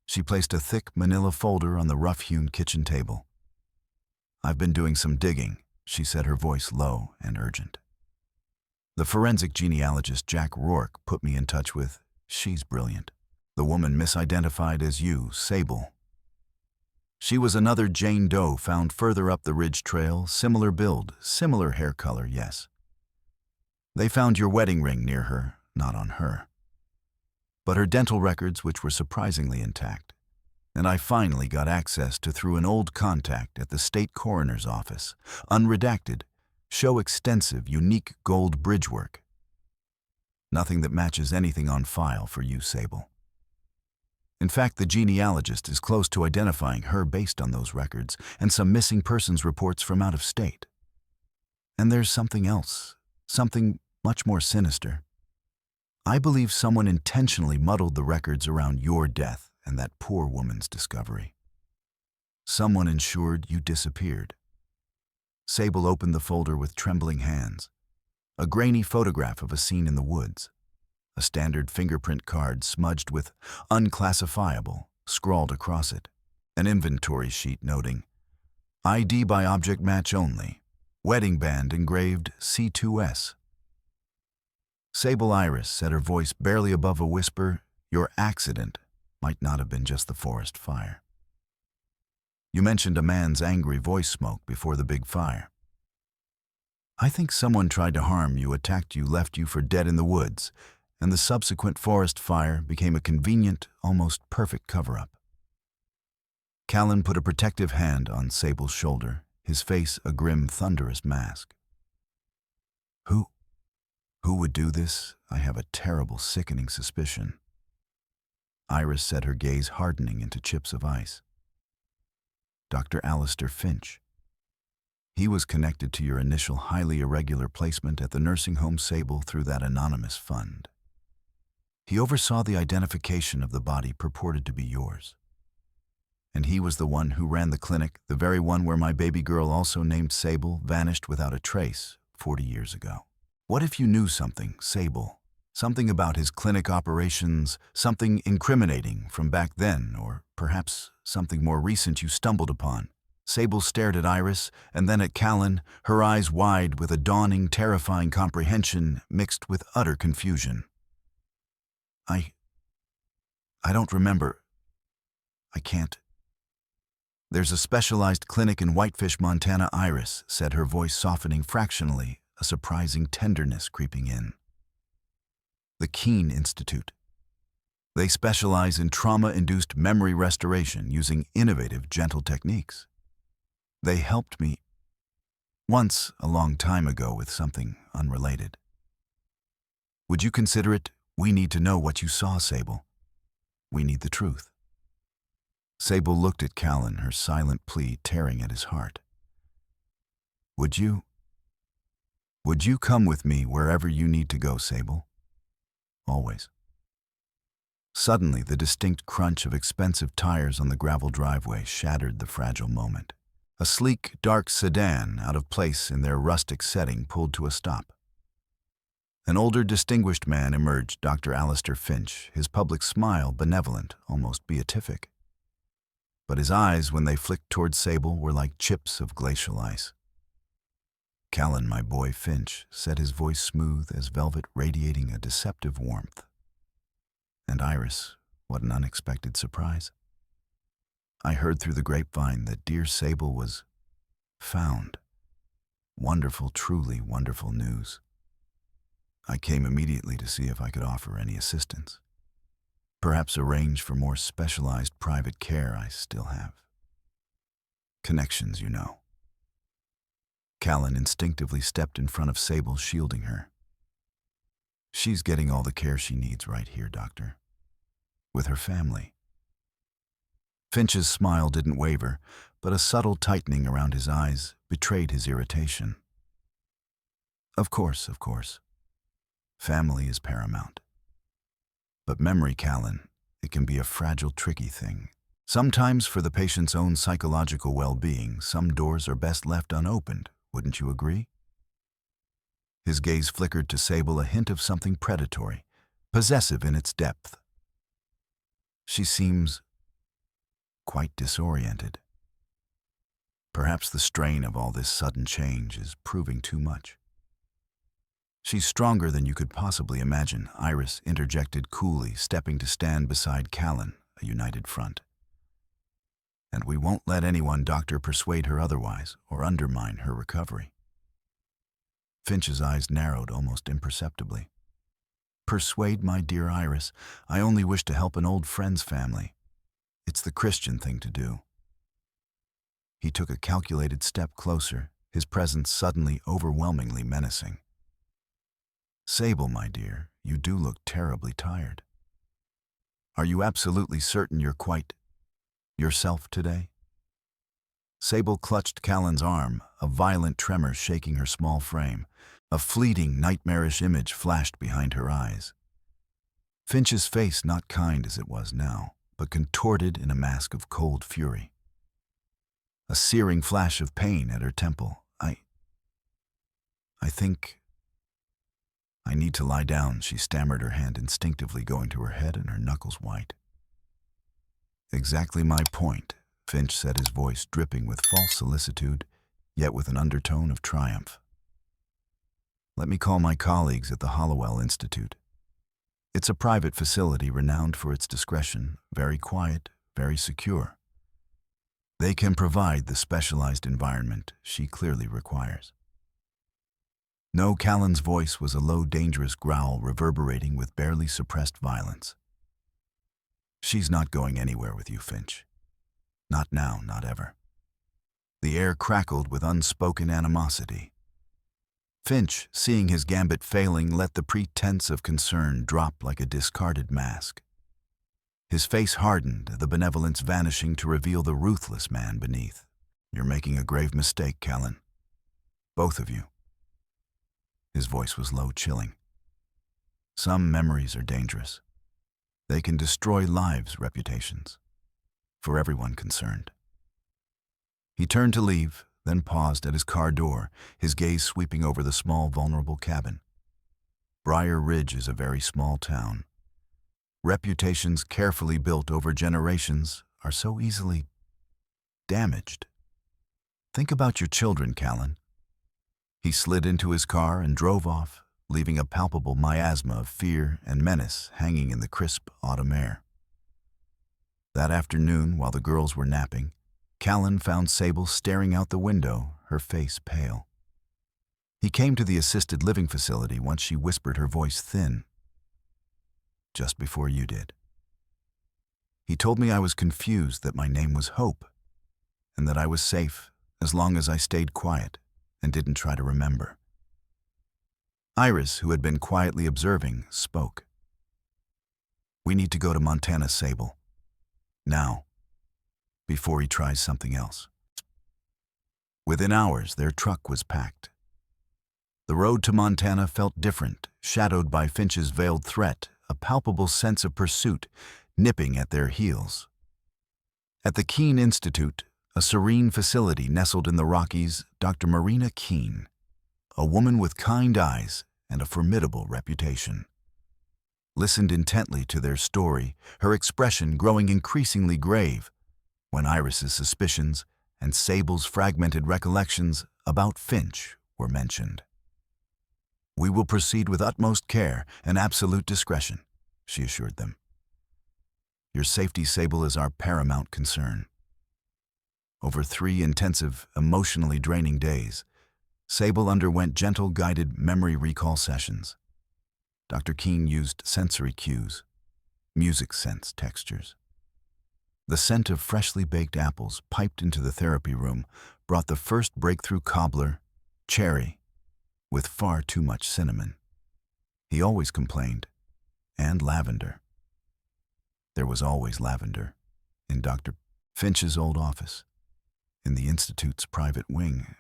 She placed a thick manila folder on the rough-hewn kitchen table. "I've been doing some digging," she said, her voice low and urgent. "The forensic genealogist Jack Rourke put me in touch with. She's brilliant. The woman misidentified as you, Sable. She was another Jane Doe found further up the ridge trail, similar build, similar hair color, yes. They found your wedding ring near her, not on her. but her dental records, which were surprisingly intact. And I finally got access to through an old contact at the state coroner's office, unredacted, show extensive, unique gold bridge work. Nothing that matches anything on file for you, Sable. In fact, the genealogist is close to identifying her based on those records and some missing persons reports from out of state. And there's something else, something much more sinister. I believe someone intentionally muddled the records around your death and that poor woman's discovery. Someone ensured you disappeared. Sable opened the folder with trembling hands. A grainy photograph of a scene in the woods. A standard fingerprint card smudged with unclassifiable scrawled across it. An inventory sheet noting, ID by object match only. Wedding band engraved C2S. Sable Iris said, her voice barely above a whisper, your accident might not have been just the forest fire. You mentioned a man's angry voice smoke before the big fire. I think someone tried to harm you, attacked you, left you for dead in the woods, and the subsequent forest fire became a convenient, almost perfect cover-up. Callan put a protective hand on Sable's shoulder, his face a grim, thunderous mask. Who would do this? I have a terrible, sickening suspicion. Iris said, her gaze hardening into chips of ice. Dr. Alistair Finch. He was connected to your initial highly irregular placement at the nursing home Sable through that anonymous fund. He oversaw the identification of the body purported to be yours. And he was the one who ran the clinic, the very one where my baby girl, also named Sable, vanished without a trace 40 years ago. What if you knew something, Sable? Something about his clinic operations, something incriminating from back then, or perhaps something more recent you stumbled upon. Sable stared at Iris and then at Callan, her eyes wide with a dawning, terrifying comprehension mixed with utter confusion. I don't remember. I can't. There's a specialized clinic in Whitefish, Montana, Iris said, her voice softening fractionally, a surprising tenderness creeping in. The Keene Institute. They specialize in trauma-induced memory restoration using innovative, gentle techniques. They helped me once a long time ago with something unrelated. Would you consider it? We need to know what you saw, Sable. We need the truth. Sable looked at Callan, her silent plea tearing at his heart. Would you come with me wherever you need to go, Sable? Always. Suddenly, the distinct crunch of expensive tires on the gravel driveway shattered the fragile moment. A sleek, dark sedan, out of place in their rustic setting, pulled to a stop. An older, distinguished man emerged, Dr. Alistair Finch, his public smile benevolent, almost beatific. But his eyes, when they flicked toward Sable, were like chips of glacial ice. Callan, my boy, Finch, said, his voice smooth as velvet, radiating a deceptive warmth. And Iris, what an unexpected surprise. I heard through the grapevine that dear Sable was found. Wonderful, truly wonderful news. I came immediately to see if I could offer any assistance. Perhaps arrange for more specialized private care I still have. Connections, you know. Callan instinctively stepped in front of Sable, shielding her. She's getting all the care she needs right here, Doctor. With her family. Finch's smile didn't waver, but a subtle tightening around his eyes betrayed his irritation. Of course. Family is paramount. But memory, Callan, it can be a fragile, tricky thing. Sometimes for the patient's own psychological well-being, some doors are best left unopened, wouldn't you agree? His gaze flickered to Sable, a hint of something predatory, possessive in its depth. She seems quite disoriented. Perhaps the strain of all this sudden change is proving too much. She's stronger than you could possibly imagine, Iris interjected coolly, stepping to stand beside Callan, a united front. And we won't let anyone, Doctor, persuade her otherwise or undermine her recovery. Finch's eyes narrowed almost imperceptibly. persuade, my dear Iris. I only wish to help an old friend's family. It's the Christian thing to do." He took a calculated step closer, his presence suddenly overwhelmingly menacing. "Sable, my dear, you do look terribly tired. Are you absolutely certain you're quite yourself today?" Sable clutched Callan's arm, a violent tremor shaking her small frame. A fleeting, nightmarish image flashed behind her eyes. Finch's face not kind as it was now, but contorted in a mask of cold fury. A searing flash of pain at her temple. I think I need to lie down," she stammered, her hand instinctively going to her head and her knuckles white. "Exactly my point," Finch said, his voice dripping with false solicitude, yet with an undertone of triumph. "Let me call my colleagues at the Hollowell Institute. It's a private facility renowned for its discretion, very quiet, very secure. They can provide the specialized environment she clearly requires." No, Callan's voice was a low, dangerous growl reverberating with barely suppressed violence. "She's not going anywhere with you, Finch. Not now, not ever." The air crackled with unspoken animosity. Finch, seeing his gambit failing, let the pretense of concern drop like a discarded mask. His face hardened, the benevolence vanishing to reveal the ruthless man beneath. "You're making a grave mistake, Callan. Both of you." His voice was low, chilling. "Some memories are dangerous. They can destroy lives, reputations, for everyone concerned." He turned to leave, then paused at his car door, his gaze sweeping over the small, vulnerable cabin. Briar Ridge is a very small town. Reputations carefully built over generations are so easily damaged. Think about your children, Callan. He slid into his car and drove off, leaving a palpable miasma of fear and menace hanging in the crisp autumn air. That afternoon, while the girls were napping, Callan found Sable staring out the window, her face pale. He came to the assisted living facility once she whispered, her voice thin. "Just before you did. He told me I was confused, that my name was Hope, and that I was safe as long as I stayed quiet and didn't try to remember." Iris, who had been quietly observing, spoke. "We need to go to Montana, Sable. Now. Before he tries something else." Within hours, their truck was packed. The road to Montana felt different, shadowed by Finch's veiled threat, a palpable sense of pursuit nipping at their heels. At the Keene Institute, a serene facility nestled in the Rockies, Dr. Marina Keene, a woman with kind eyes and a formidable reputation, listened intently to their story, her expression growing increasingly grave when Iris's suspicions and Sable's fragmented recollections about Finch were mentioned. "We will proceed with utmost care and absolute discretion," she assured them. "Your safety, Sable, is our paramount concern." Over 3 intensive, emotionally draining days, Sable underwent gentle, guided memory recall sessions. Dr. Keene used sensory cues, music scents, textures. The scent of freshly baked apples piped into the therapy room brought the first breakthrough cobbler, cherry, with far too much cinnamon. He always complained, and lavender. There was always lavender in Dr. Finch's old office, in the Institute's private wing.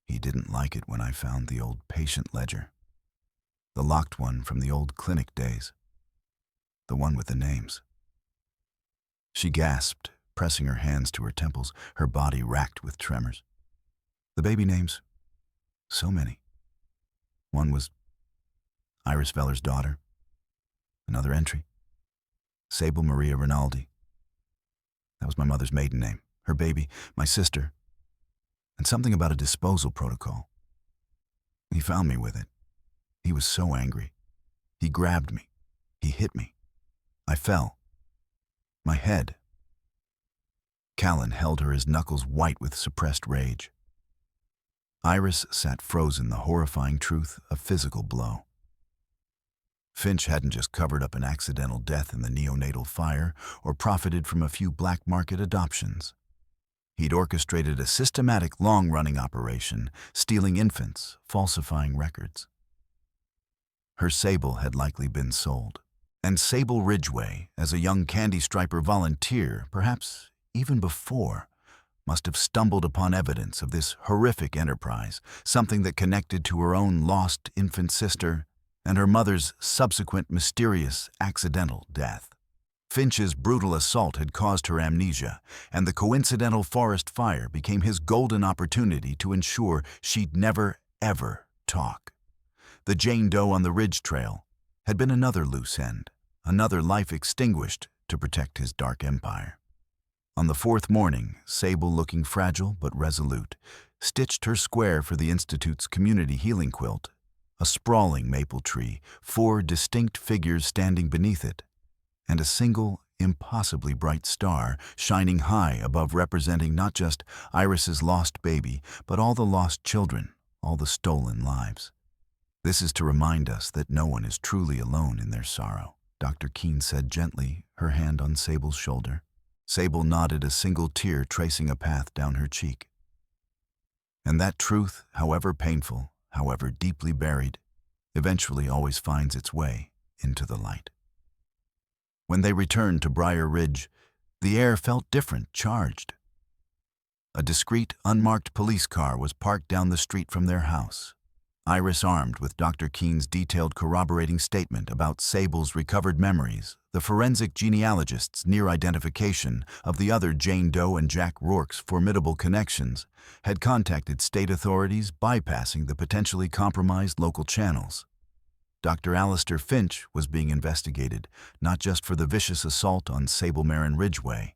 He didn't like it when I found the old patient ledger, the locked one from the old clinic days, the one with the names. She gasped, pressing her hands to her temples, her body racked with tremors. The baby names, so many. One was Iris Veller's daughter. Another entry, Sable Maria Rinaldi. That was my mother's maiden name. Her baby, my sister. And something about a disposal protocol. He found me with it. He was so angry. He grabbed me. He hit me. I fell. My head. Callan held her, his knuckles white with suppressed rage. Iris sat frozen, the horrifying truth, a physical blow. Finch hadn't just covered up an accidental death in the neonatal fire or profited from a few black market adoptions. He'd orchestrated a systematic long-running operation, stealing infants, falsifying records. Her Sable had likely been sold. And Sable Ridgway, as a young Candy Striper volunteer, perhaps even before, must have stumbled upon evidence of this horrific enterprise, something that connected to her own lost infant sister and her mother's subsequent mysterious accidental death. Finch's brutal assault had caused her amnesia, and the coincidental forest fire became his golden opportunity to ensure she'd never, ever talk. The Jane Doe on the Ridge Trail had been another loose end, another life extinguished to protect his dark empire. On the fourth morning, Sable, looking fragile but resolute, stitched her square for the Institute's community healing quilt, a sprawling maple tree, 4 distinct figures standing beneath it, and a single, impossibly bright star shining high above, representing not just Iris's lost baby, but all the lost children, all the stolen lives. This is to remind us that no one is truly alone in their sorrow, Dr. Keene said gently, her hand on Sable's shoulder. Sable nodded, a single tear tracing a path down her cheek. And that truth, however painful, however deeply buried, eventually always finds its way into the light. When they returned to Briar Ridge, the air felt different, charged. A discreet, unmarked police car was parked down the street from their house. Iris, armed with Dr. Keene's detailed corroborating statement about Sable's recovered memories, the forensic genealogist's near identification of the other Jane Doe and Jack Rourke's formidable connections, had contacted state authorities, bypassing the potentially compromised local channels. Dr. Alistair Finch was being investigated, not just for the vicious assault on Sable Marin Ridgway,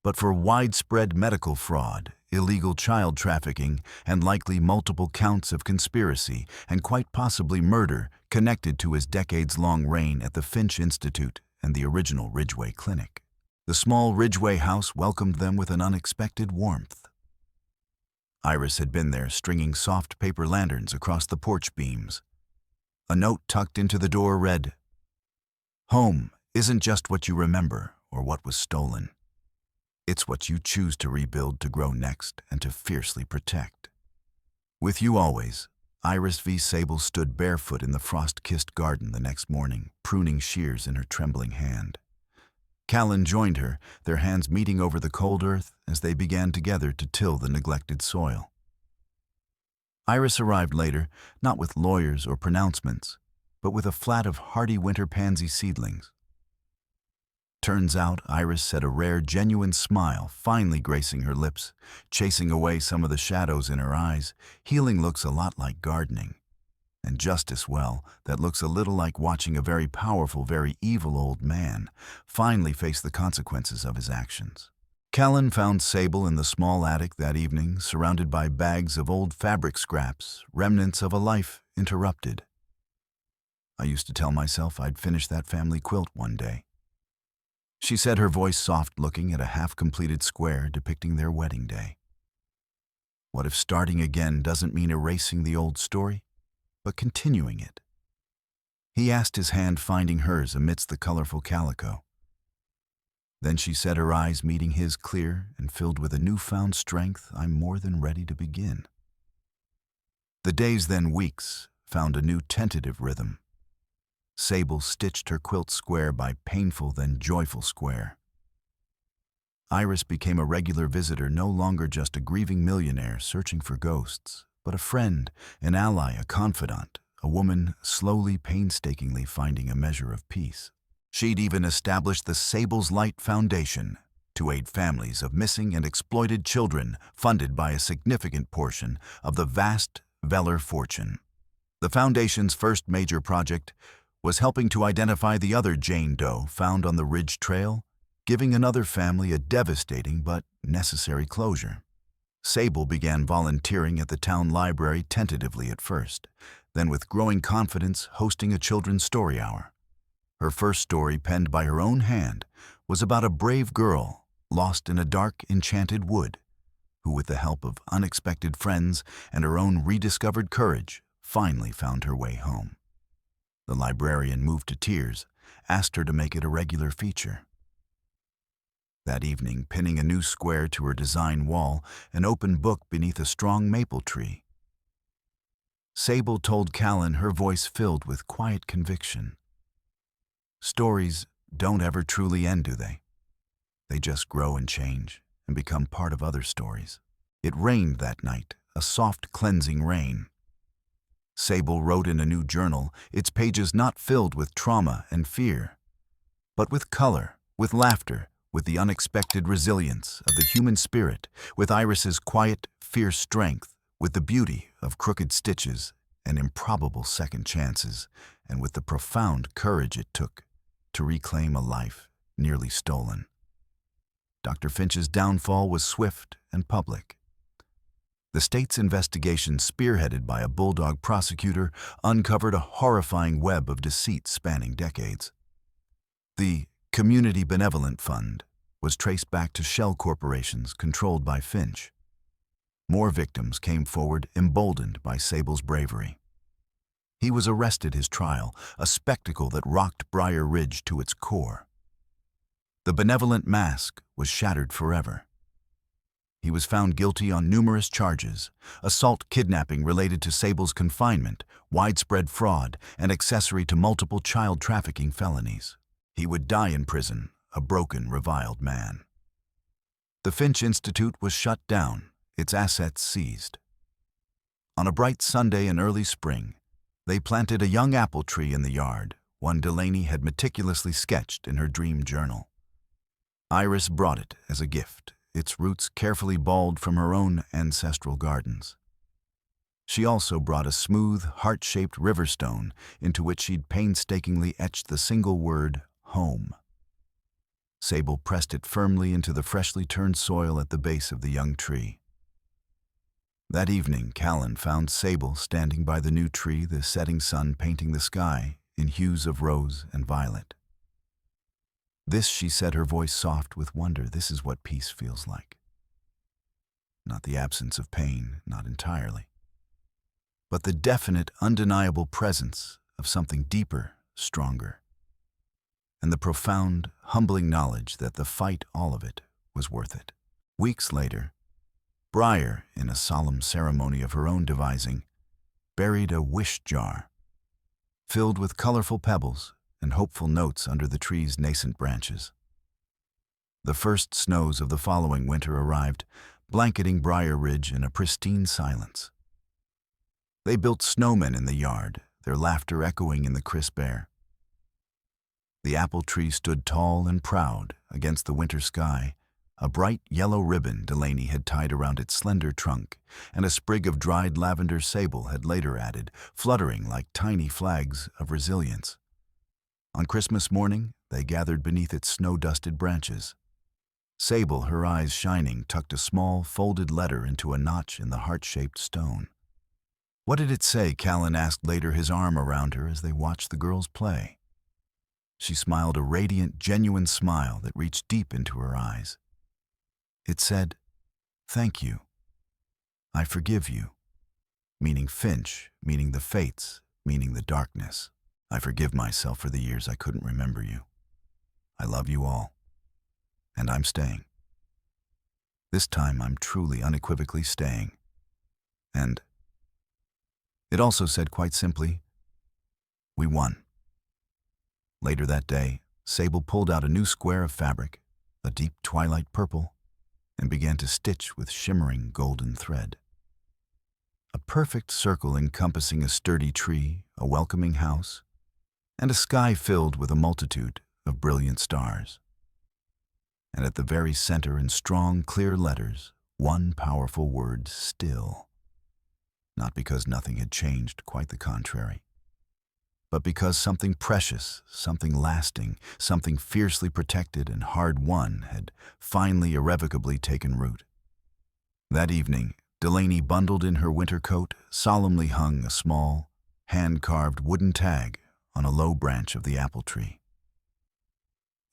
but for widespread medical fraud, illegal child trafficking, and likely multiple counts of conspiracy and quite possibly murder connected to his decades-long reign at the Finch Institute and the original Ridgway Clinic. The small Ridgway house welcomed them with an unexpected warmth. Iris had been there, stringing soft paper lanterns across the porch beams. A note tucked into the door read, "Home isn't just what you remember or what was stolen. It's what you choose to rebuild, to grow next, and to fiercely protect." With you always, Iris V. Sable stood barefoot in the frost-kissed garden the next morning, pruning shears in her trembling hand. Callan joined her, their hands meeting over the cold earth as they began together to till the neglected soil. Iris arrived later, not with lawyers or pronouncements, but with a flat of hardy winter pansy seedlings. Turns out, Iris said, a rare, genuine smile finally gracing her lips, chasing away some of the shadows in her eyes. Healing looks a lot like gardening. And just as well, that looks a little like watching a very powerful, very evil old man finally face the consequences of his actions. Callan found Sable in the small attic that evening, surrounded by bags of old fabric scraps, remnants of a life interrupted. "I used to tell myself I'd finish that family quilt one day," she said, her voice soft, looking at a half-completed square depicting their wedding day. "What if starting again doesn't mean erasing the old story, but continuing it?" He asked, his hand finding hers amidst the colorful calico. Then she said, her eyes meeting his, clear and filled with a newfound strength, "I'm more than ready to begin." The days, then weeks, found a new tentative rhythm. Sable stitched her quilt square by painful then joyful square. Iris became a regular visitor, no longer just a grieving millionaire searching for ghosts, but a friend, an ally, a confidant, a woman slowly, painstakingly finding a measure of peace. She'd even established the Sable's Light Foundation to aid families of missing and exploited children, funded by a significant portion of the vast Veller fortune. The foundation's first major project was helping to identify the other Jane Doe found on the Ridge Trail, giving another family a devastating but necessary closure. Sable began volunteering at the town library tentatively at first, then with growing confidence hosting a children's story hour. Her first story, penned by her own hand, was about a brave girl lost in a dark, enchanted wood, who, with the help of unexpected friends and her own rediscovered courage, finally found her way home. The librarian, moved to tears, asked her to make it a regular feature. That evening, pinning a new square to her design wall, an open book beneath a strong maple tree, Sable told Callan, her voice filled with quiet conviction. Stories don't ever truly end, do they? They just grow and change and become part of other stories. It rained that night, a soft, cleansing rain. Sable wrote in a new journal, its pages not filled with trauma and fear, but with color, with laughter, with the unexpected resilience of the human spirit, with Iris's quiet, fierce strength, with the beauty of crooked stitches and improbable second chances, and with the profound courage it took to reclaim a life nearly stolen. Dr. Finch's downfall was swift and public. The state's investigation, spearheaded by a bulldog prosecutor, uncovered a horrifying web of deceit spanning decades. The Community Benevolent Fund was traced back to shell corporations controlled by Finch. More victims came forward, emboldened by Sable's bravery. He was arrested. His trial, a spectacle that rocked Briar Ridge to its core. The benevolent mask was shattered forever. He was found guilty on numerous charges: assault, kidnapping related to Sable's confinement, widespread fraud, and accessory to multiple child trafficking felonies. He would die in prison, a broken, reviled man. The Finch Institute was shut down, its assets seized. On a bright Sunday in early spring, they planted a young apple tree in the yard, one Delaney had meticulously sketched in her dream journal. Iris brought it as a gift, its roots carefully balled from her own ancestral gardens. She also brought a smooth, heart-shaped river stone into which she'd painstakingly etched the single word, home. Sable pressed it firmly into the freshly turned soil at the base of the young tree. That evening, Callan found Sable standing by the new tree, the setting sun painting the sky in hues of rose and violet. "This," she said, her voice soft with wonder, "this is what peace feels like. Not the absence of pain, not entirely, but the definite, undeniable presence of something deeper, stronger, and the profound, humbling knowledge that the fight, all of it, was worth it." Weeks later, Briar, in a solemn ceremony of her own devising, buried a wish jar filled with colorful pebbles and hopeful notes under the tree's nascent branches. The first snows of the following winter arrived, blanketing Briar Ridge in a pristine silence. They built snowmen in the yard, their laughter echoing in the crisp air. The apple tree stood tall and proud against the winter sky, a bright yellow ribbon Delaney had tied around its slender trunk, and a sprig of dried lavender Sable had later added, fluttering like tiny flags of resilience. On Christmas morning, they gathered beneath its snow-dusted branches. Sable, her eyes shining, tucked a small, folded letter into a notch in the heart-shaped stone. "What did it say?" Callan asked later, his arm around her as they watched the girls play. She smiled, a radiant, genuine smile that reached deep into her eyes. It said, "Thank you. I forgive you," meaning Finch, meaning the fates, meaning the darkness. "I forgive myself for the years I couldn't remember you. I love you all. And I'm staying. This time I'm truly, unequivocally staying." And it also said quite simply, "We won." Later that day, Sable pulled out a new square of fabric, a deep twilight purple, and began to stitch with shimmering golden thread. A perfect circle encompassing a sturdy tree, a welcoming house, and a sky filled with a multitude of brilliant stars. And at the very center, in strong, clear letters, one powerful word: still. Not because nothing had changed, quite the contrary, but because something precious, something lasting, something fiercely protected and hard-won had finally irrevocably taken root. That evening, Delaney, bundled in her winter coat, solemnly hung a small, hand-carved wooden tag on a low branch of the apple tree.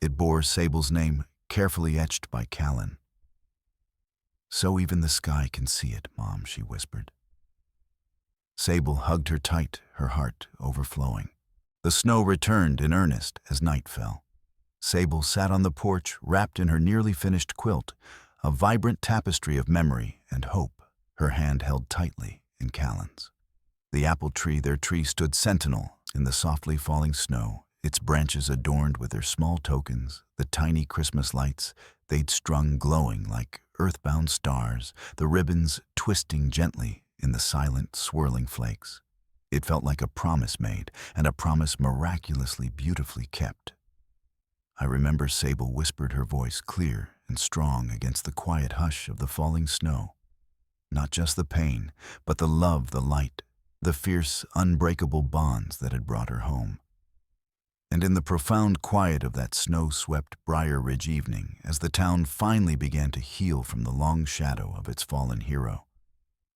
It bore Sable's name, carefully etched by Callan. "So even the sky can see it, Mom," she whispered. Sable hugged her tight, her heart overflowing. The snow returned in earnest as night fell. Sable sat on the porch, wrapped in her nearly finished quilt, a vibrant tapestry of memory and hope, her hand held tightly in Callan's. The apple tree, their tree, stood sentinel in the softly falling snow, its branches adorned with their small tokens, the tiny Christmas lights they'd strung glowing like earthbound stars, the ribbons twisting gently in the silent, swirling flakes. It felt like a promise made, and a promise miraculously beautifully kept. I remember Sable whispered, her voice clear and strong against the quiet hush of the falling snow. Not just the pain, but the love, the light, the fierce, unbreakable bonds that had brought her home. And in the profound quiet of that snow-swept Briar Ridge evening, as the town finally began to heal from the long shadow of its fallen hero,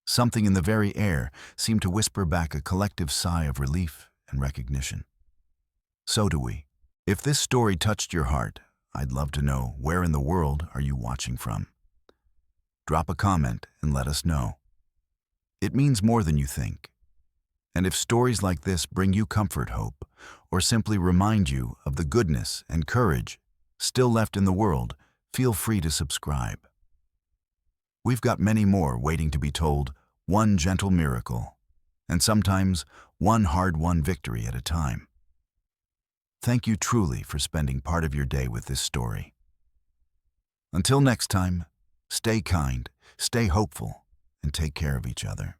something in the very air seemed to whisper back a collective sigh of relief and recognition. So do we. If this story touched your heart, I'd love to know, where in the world are you watching from? Drop a comment and let us know. It means more than you think. And if stories like this bring you comfort, hope, or simply remind you of the goodness and courage still left in the world, feel free to subscribe. We've got many more waiting to be told, one gentle miracle, and sometimes one hard-won victory at a time. Thank you truly for spending part of your day with this story. Until next time, stay kind, stay hopeful, and take care of each other.